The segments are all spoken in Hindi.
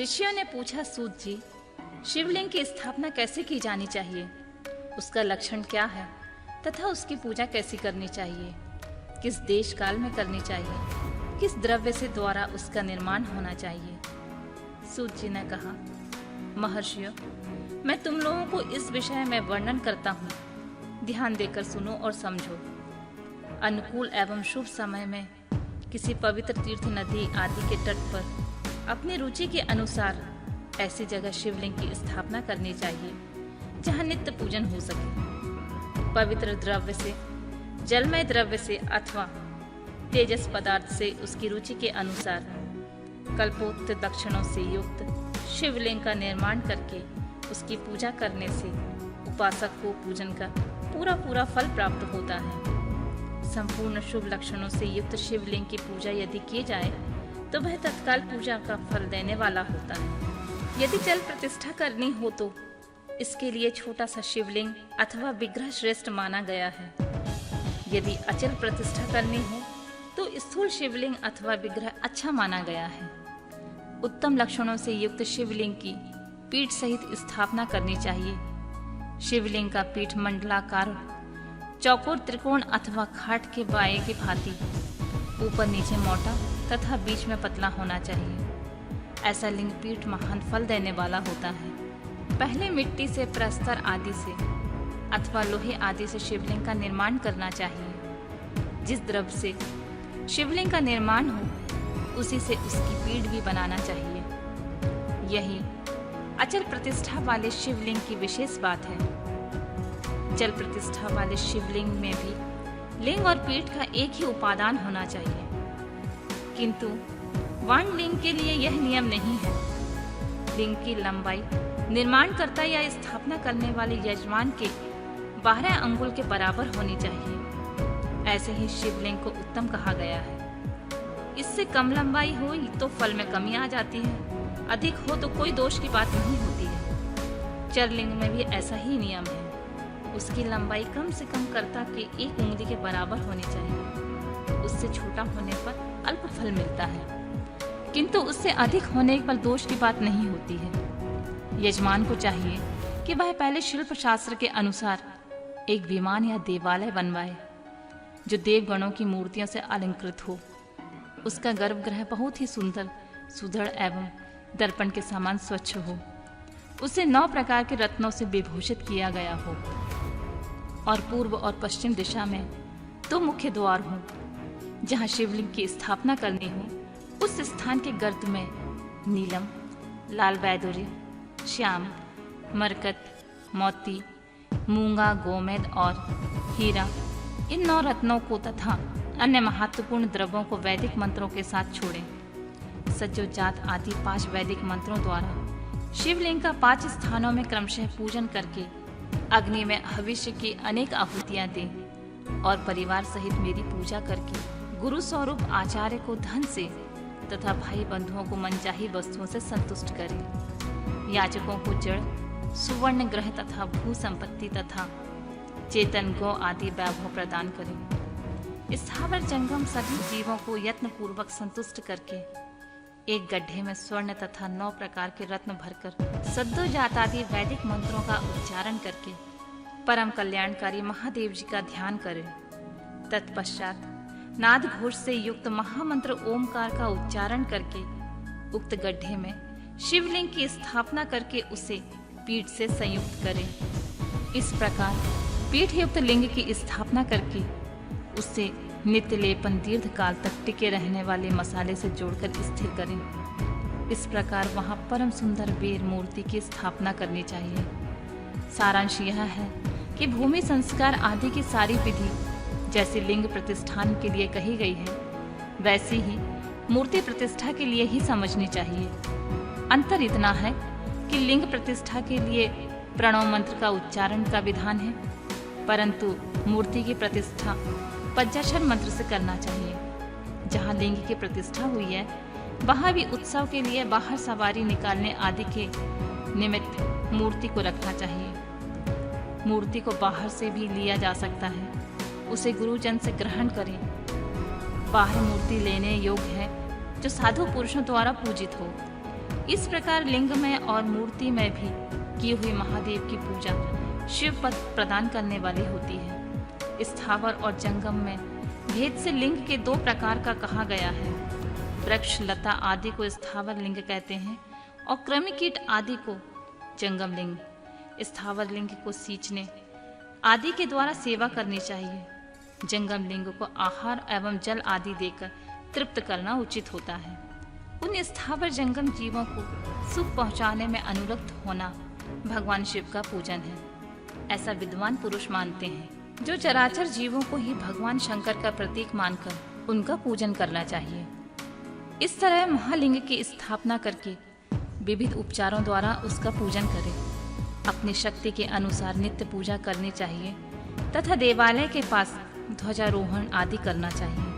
शिष्यों ने पूछा, सूत जी, शिवलिंग की स्थापना कैसे की जानी चाहिए? उसका लक्षण क्या है तथा उसकी पूजा कैसी करनी चाहिए? किस देश काल में करनी चाहिए? किस द्रव्य से द्वारा उसका निर्माण होना चाहिए? सूत जी ने कहा, महर्षियों, मैं तुम लोगों को इस विषय में वर्णन करता हूँ, ध्यान देकर सुनो और समझो। अनुकूल एवं शुभ समय में किसी पवित्र तीर्थ, नदी आदि के तट पर अपनी रुचि के अनुसार ऐसी जगह शिवलिंग की स्थापना करनी चाहिए जहाँ नित्य पूजन हो सके। पवित्र द्रव्य से, जलमय द्रव्य से अथवा तेजस पदार्थ से उसकी रुचि के अनुसार कल्पोक्त दक्षिणों से युक्त शिवलिंग का निर्माण करके उसकी पूजा करने से उपासक को पूजन का पूरा फल प्राप्त होता है। संपूर्ण शुभ लक्षणों से युक्त शिवलिंग की पूजा यदि की जाए तो वह तत्काल पूजा का फल देने वाला होता है। यदि जल प्रतिष्ठा करनी हो तो इसके लिए छोटा सा शिवलिंग अथवा विग्रह श्रेष्ठ माना गया है। यदि अचल प्रतिष्ठा करनी हो तो स्थूल शिवलिंग अथवा विग्रह अच्छा माना गया है। उत्तम लक्षणों से युक्त शिवलिंग की पीठ सहित स्थापना करनी चाहिए। शिवलिंग का पीठ मंडलाकार, चौकोर, त्रिकोण अथवा खाट के बाए की भांति ऊपर नीचे मोटा तथा बीच में पतला होना चाहिए। ऐसा लिंग पीठ महान फल देने वाला होता है। पहले मिट्टी से, प्रस्तर आदि से अथवा लोहे आदि से शिवलिंग का निर्माण करना चाहिए। जिस द्रव्य से शिवलिंग का निर्माण हो उसी से उसकी पीठ भी बनाना चाहिए। यही अचल प्रतिष्ठा वाले शिवलिंग की विशेष बात है। जल प्रतिष्ठा वाले शिवलिंग में भी लिंग और पीठ का एक ही उपादान होना चाहिए, किंतु वाण लिंग के लिए यह नियम नहीं है। लिंग की लंबाई निर्माणकर्ता या स्थापना करने वाले यजमान के 12 अंगुल के बराबर होनी चाहिए। ऐसे ही शिवलिंग को उत्तम कहा गया है। इससे कम लंबाई हो तो फल में कमी आ जाती है, अधिक हो तो कोई दोष की बात नहीं होती है। चरलिंग में भी ऐसा ही नियम है। उसकी लंबाई कम से कम कर्ता के 1 उंगली के बराबर होनी चाहिए। उससे छोटा होने पर अल्प फल मिलता है, किंतु उससे अधिक होने पर दोष की बात नहीं होती है। यजमान को चाहिए कि वह पहले शिल्प शास्त्र के अनुसार एक विमान या देवालय बनवाए जो देवगणों की मूर्तियों से अलंकृत हो। उसका गर्भगृह बहुत ही सुंदर, सुदृढ़ एवं दर्पण के समान स्वच्छ हो। उसे 9 प्रकार के रत्नों से विभूषित किया गया हो और पूर्व और पश्चिम दिशा में 2 मुख्य द्वार हों। जहाँ शिवलिंग की स्थापना करनी हो उस स्थान के गर्त में नीलम, लाल वैदूर्य, श्याम, मरकत, मोती, मूंगा, गोमेद और हीरा, इन 9 रत्नों को तथा अन्य महत्वपूर्ण द्रव्यों को वैदिक मंत्रों के साथ छोड़ें। सज्जोजात आदि 5 वैदिक मंत्रों द्वारा शिवलिंग का 5 स्थानों में क्रमशः पूजन करके अग्नि में भविष्य की अनेक आहुतियां दें और परिवार सहित मेरी पूजा करके गुरु स्वरूप आचार्य को धन से तथा भाई बंधुओं को मनचाही वस्तुओं से संतुष्ट करें। याचकों को जड़, सुवर्ण ग्रह तथा भू संपत्ति तथा चेतन गौ आदि वैभव प्रदान करें। स्थावर जंगम सभी जीवों को यत्न पूर्वक संतुष्ट करके एक गड्ढे में स्वर्ण तथा 9 प्रकार के रत्न भरकर सद्योजात आदि वैदिक मंत्रों का उच्चारण करके परम कल्याणकारी महादेव जी का ध्यान करें। तत्पश्चात नाद घोष से युक्त महामंत्र ओमकार का उच्चारण करके उक्त गड्ढे में शिवलिंग की स्थापना करके उसे पीठ से संयुक्त करें। इस प्रकार पीठ युक्त लिंग की स्थापना करके उससे नित्य लेपन दीर्घ काल तक टिके रहने वाले मसाले से जोड़कर स्थिर करें। इस प्रकार वहां परम सुंदर वीर मूर्ति की स्थापना करनी चाहिए। सारांश यह है कि भूमि संस्कार आदि की सारी विधि जैसी लिंग प्रतिष्ठान के लिए कही गई है, वैसी ही मूर्ति प्रतिष्ठा के लिए ही समझनी चाहिए। अंतर इतना है कि लिंग प्रतिष्ठा के लिए प्रणव मंत्र का उच्चारण का विधान है, परंतु मूर्ति की प्रतिष्ठा पंचाक्षर मंत्र से करना चाहिए। जहाँ लिंग की प्रतिष्ठा हुई है वहाँ भी उत्सव के लिए बाहर सवारी निकालने आदि के निमित्त मूर्ति को रखना चाहिए। मूर्ति को बाहर से भी लिया जा सकता है, उसे गुरुजन से ग्रहण करें। बाहर मूर्ति लेने योग्य है जो साधु पुरुषों द्वारा पूजित हो। इस प्रकार लिंग में और मूर्ति में भी की हुई महादेव की पूजा शिव पद प्रदान करने वाली होती है। स्थावर और जंगम में भेद से लिंग के दो प्रकार का कहा गया है। वृक्ष लता आदि को स्थावर लिंग कहते हैं और कृमि कीट आदि को जंगम लिंग। स्थावर लिंग को सींचने आदि के द्वारा सेवा करनी चाहिए। जंगम लिंग को आहार एवं जल आदि देकर तृप्त करना उचित होता है। उन स्थावर जंगम जीवों को सुख पहुंचाने में अनुरक्त होना भगवान शिव का पूजन है, ऐसा विद्वान पुरुष मानते हैं। जो चराचर जीवों को ही भगवान शंकर का प्रतीक मानकर उनका पूजन करना चाहिए। इस तरह महालिंग की स्थापना करके विविध उपचारों द्वारा उसका पूजन करें। अपनी शक्ति के अनुसार नित्य पूजा करनी चाहिए तथा देवालय के पास ध्वजारोहण आदि करना चाहिए।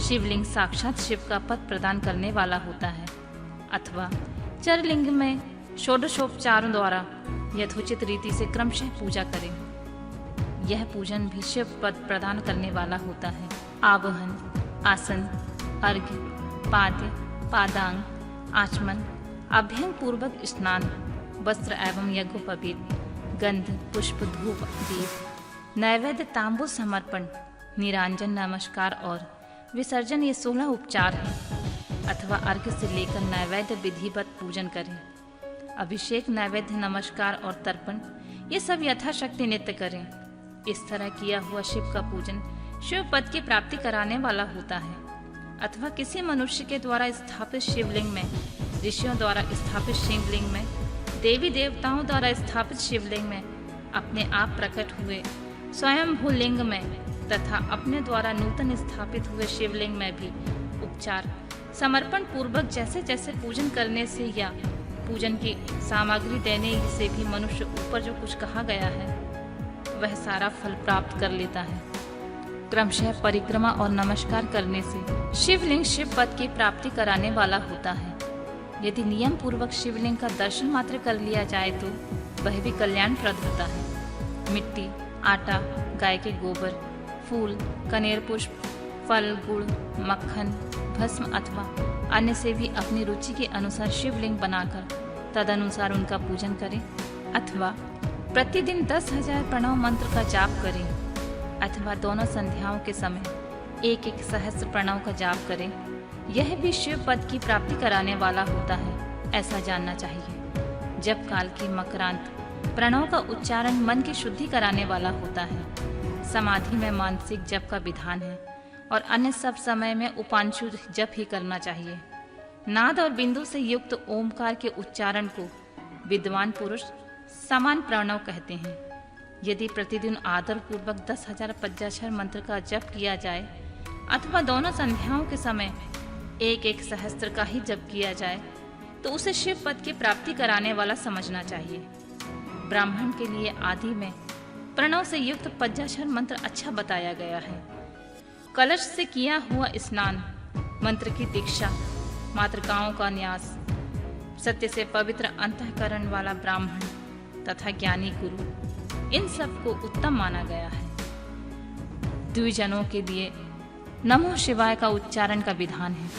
शिवलिंग साक्षात शिव का पद प्रदान करने वाला होता है, अथवा चरलिंग में षोडशोपचारों द्वारा यथोचित रीति से क्रमशः पूजा करें। यह पूजन भी शिव पद प्रदान करने वाला होता है। आवाहन, आसन, अर्घ्य, पाद्य, पादांग, आचमन, अभ्यंग पूर्वक स्नान, वस्त्र एवं यज्ञोपवीत, गंध, पुष्प, धूप, दीप, नैवेद्य, तांबूल समर्पण, निरांजन, नमस्कार और विसर्जन, ये 16 उपचार हैं। अथवा अर्घ्य से लेकर नैवेद्य विधिवत पूजन करें। अभिषेक, नैवेद्य, नमस्कार और तर्पण, ये सब यथाशक्ति नित्य करें। इस तरह किया हुआ शिव का पूजन शिव पद की प्राप्ति कराने वाला होता है। अथवा किसी मनुष्य के द्वारा स्थापित शिवलिंग में, ऋषियों द्वारा स्थापित शिवलिंग में, देवी देवताओं द्वारा स्थापित शिवलिंग में, अपने आप प्रकट हुए स्वयंभू लिंग में तथा अपने द्वारा नूतन स्थापित हुए शिवलिंग में भी उपचार समर्पण पूर्वक जैसे जैसे पूजन करने से या पूजन की सामग्री देने से भी मनुष्य ऊपर जो कुछ कहा गया है वह सारा फल प्राप्त कर लेता है। क्रमशः परिक्रमा और नमस्कार करने से शिवलिंग शिव पद की प्राप्ति कराने वाला होता है। यदि नियम पूर्वक शिवलिंग का दर्शन मात्र कर लिया जाए तो वह भी कल्याणप्रद होता है। मिट्टी, आटा, गाय के गोबर, फूल, कनेर पुष्प, फल, गुड़, मक्खन, भस्म अथवा अन्य से भी अपनी रुचि के अनुसार शिवलिंग बनाकर तदनुसार उनका पूजन करें। अथवा प्रतिदिन 10,000 प्रणव मंत्र का जाप करें। अथवा दोनों संध्याओं के समय 1-1 सहस्त्र प्रणव का जाप करें। यह भी शिव पद की प्राप्ति कराने वाला होता है, ऐसा जानना चाहिए। जब काल की मकरांत प्रणव का उच्चारण मन की शुद्धि कराने वाला होता है। समाधि में मानसिक जप का विधान है और अन्य सब समय में उपांशु जप ही करना चाहिए। नाद और बिंदु से युक्त ओमकार के उच्चारण को विद्वान पुरुष समान प्रणव कहते हैं। यदि प्रतिदिन आदर पूर्वक 10,000 पंचाक्षर मंत्र का जप किया जाए अथवा दोनों संध्याओं के समय 1-1 सहस्त्र का ही जप किया जाए तो उसे शिव पद की प्राप्ति कराने वाला समझना चाहिए। ब्राह्मण के लिए आदि में प्रणव से युक्त पंचाक्षर मंत्र अच्छा बताया गया है। कलश से किया हुआ स्नान, मंत्र की दीक्षा, मातृकाओं का न्यास, सत्य से पवित्र अंतःकरण वाला ब्राह्मण तथा ज्ञानी गुरु, इन सब को उत्तम माना गया है। द्विजनों के लिए नमो शिवाय का उच्चारण का विधान है।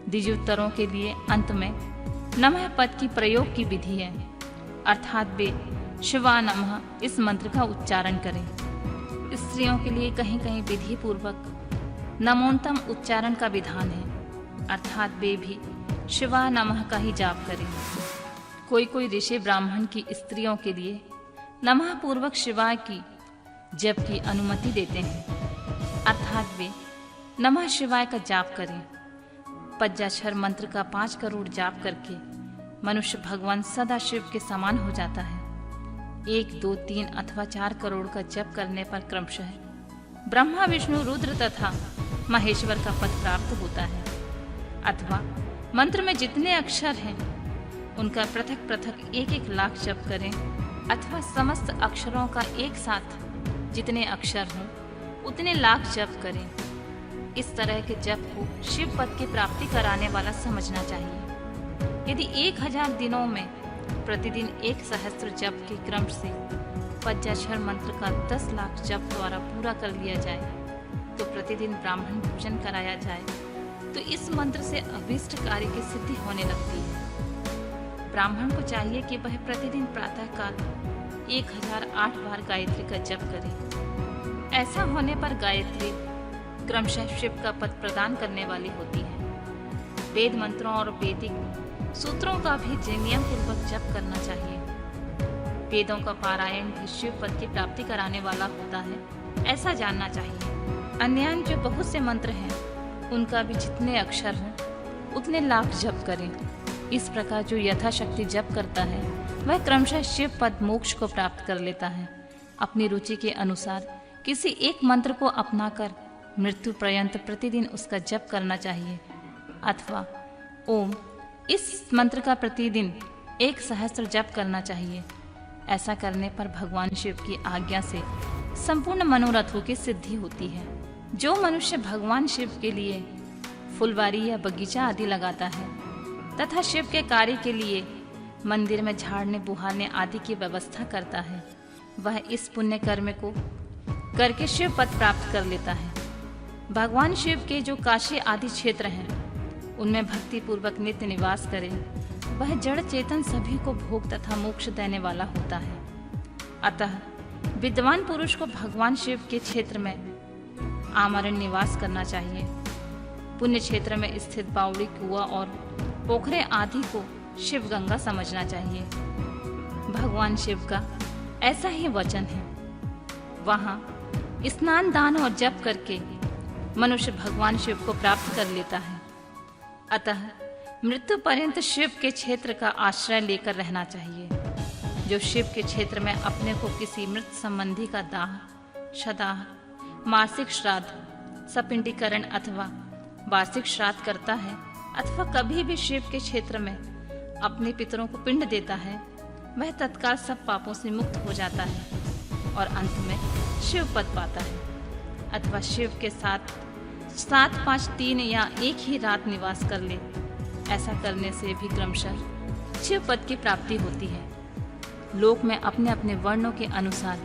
द्विजोत्तरों के लिए अंत में नमः पद की प्रयोग की विधि है, अर्थात वे शिवा नमः इस मंत्र का उच्चारण करें। स्त्रियों के लिए कहीं कहीं विधि पूर्वक नमोन्तम उच्चारण का विधान है, अर्थात वे भी शिवा नमः का ही जाप करें। कोई कोई ऋषि ब्राह्मण की स्त्रियों के लिए नमः पूर्वक शिवाय की जप की अनुमति देते हैं, अर्थात वे नमः शिवाय का जाप करें। पंचाक्षर मंत्र का 5 करोड़ जाप करके मनुष्य भगवान सदा शिव के समान हो जाता है। 1, 2, 3 अथवा 4 करोड़ का जप करने पर क्रमशः ब्रह्मा, विष्णु, रुद्र तथा महेश्वर का पद प्राप्त होता है। अथवा मंत्र में जितने अक्षर हैं उनका पृथक पृथक 1-1 लाख जप करें, अथवा समस्त अक्षरों का एक साथ जितने अक्षर हों उतने लाख जप करें। इस तरह के जप को शिव पद की प्राप्ति कराने वाला समझना चाहिए। यदि 1000 दिनों में प्रतिदिन 1 सहस्त्र जप के क्रम से पंचाक्षर मंत्र का 10 लाख जप द्वारा पूरा कर लिया जाए तो प्रतिदिन ब्राह्मण भोजन कराया जाए तो इस मंत्र से अभीष्ट कार्य की सिद्धि होने लगती है। ब्राह्मण को चाहिए कि वह प्रतिदिन प्रातःकाल 1008 बार गायत्री का जप करे। ऐसा होने पर गायत्री क्रमशः शिव का पद प्रदान करने वाली होती है। वेद मंत्रों और वैदिक सूत्रों का भी नियम पूर्वक जप करना चाहिए। वेदों का पारायण भी शिव पद की प्राप्ति कराने वाला होता है, ऐसा जानना चाहिए। अन्य जो बहुत से मंत्र हैं, उनका भी जितने अक्षर हों उतने लाख जप करें। इस प्रकार जो यथाशक्ति जप करता है वह क्रमशः शिव पद मोक्ष को प्राप्त कर लेता है। अपनी रुचि के अनुसार किसी एक मंत्र को अपनाकर मृत्यु पर्यंत प्रतिदिन उसका जप करना चाहिए, अथवा ओम इस मंत्र का प्रतिदिन 1 सहस्त्र जप करना चाहिए। ऐसा करने पर भगवान शिव की आज्ञा से संपूर्ण मनोरथों की सिद्धि होती है। जो मनुष्य भगवान शिव के लिए फुलवारी या बगीचा आदि लगाता है तथा शिव के कार्य के लिए मंदिर में झाड़ने बुहारने आदि की व्यवस्था करता है, वह इस पुण्य कर्म को करके शिव पद प्राप्त कर लेता है। भगवान शिव के जो काशी आदि क्षेत्र हैं, उनमें भक्ति पूर्वक नित्य निवास करे, वह जड़ चेतन सभी को भोग तथा मोक्ष देने वाला होता है। अतः विद्वान पुरुष को भगवान शिव के क्षेत्र में आमरण निवास करना चाहिए। पुण्य क्षेत्र में स्थित बावड़ी, कुआं और पोखरे आदि को शिव गंगा समझना चाहिए। भगवान शिव का ऐसा ही वचन है। वहां स्नान, दान और जप करके मनुष्य भगवान शिव को प्राप्त कर लेता है। अतः मृत्यु पर्यंत शिव के क्षेत्र का आश्रय लेकर रहना चाहिए। जो शिव के क्षेत्र में अपने को किसी मृत संबंधी का दाह, शदाह, मासिक श्राद्ध, सपिंडीकरण अथवा वार्षिक श्राद्ध करता है, अथवा कभी भी शिव के क्षेत्र में अपने पितरों को पिंड देता है, वह तत्काल सब पापों से मुक्त हो जाता है और अंत में शिव पद पाता है। अथवा शिव के साथ 7, 5, 3 या एक ही रात निवास कर ले। ऐसा करने से भी क्रमशः शिव पद की प्राप्ति होती है। लोक में अपने अपने वर्णों के अनुसार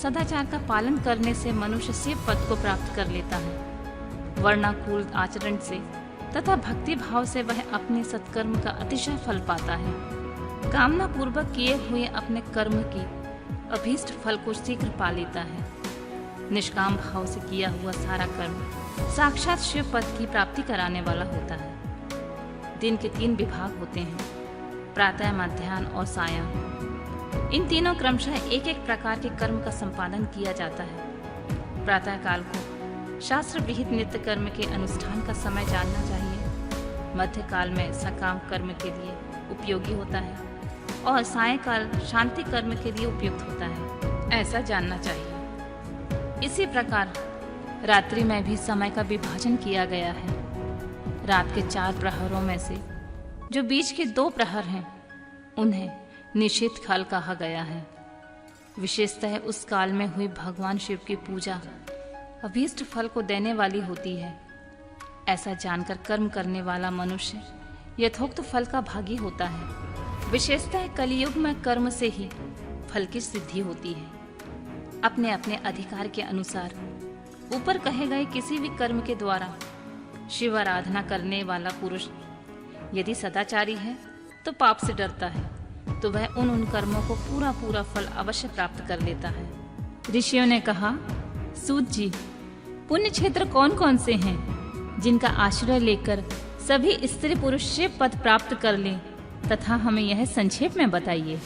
सदाचार का पालन करने से मनुष्य शिव पद को प्राप्त कर लेता है। वर्णाकुल आचरण से तथा भक्ति भाव से वह अपने सत्कर्म का अतिशय फल पाता है। कामना पूर्वक किए हुए अपने कर्म की अभीष्ट फल को शीघ्र पा लेता है। निष्काम भाव से किया हुआ सारा कर्म साक्षात शिव पद की प्राप्ति कराने वाला होता है। दिन के 3 विभाग होते हैं, प्रातः, मध्याह्न और सायं। इन तीनों क्रमशः एक एक प्रकार के कर्म का संपादन किया जाता है। प्रातः काल को शास्त्र विहित नित्य कर्म के अनुष्ठान का समय जानना चाहिए। मध्यकाल में सकाम कर्म के लिए उपयोगी होता है और सायंकाल शांति कर्म के लिए उपयुक्त होता है, ऐसा जानना चाहिए। इसी प्रकार रात्रि में भी समय का विभाजन किया गया है। रात के 4 प्रहरों में से जो बीच के 2 प्रहर हैं, उन्हें निषेध काल कहा गया है। विशेषतः उस काल में हुई भगवान शिव की पूजा अभीष्ट फल को देने वाली होती है। ऐसा जानकर कर्म करने वाला मनुष्य यथोक्त फल का भागी होता है। विशेषतः कलियुग में कर्म से ही फल की सिद्धि होती है। अपने अपने अधिकार के अनुसार ऊपर कहे गए किसी भी कर्म के द्वारा शिव आराधना करने वाला पुरुष यदि सदाचारी है तो पाप से डरता है, तो वह उन कर्मों को पूरा फल अवश्य प्राप्त कर लेता है। ऋषियों ने कहा, सूत जी, पुण्य क्षेत्र कौन कौन से हैं जिनका आश्रय लेकर सभी स्त्री पुरुष शिव पद प्राप्त कर लें, तथा हमें यह संक्षेप में बताइए।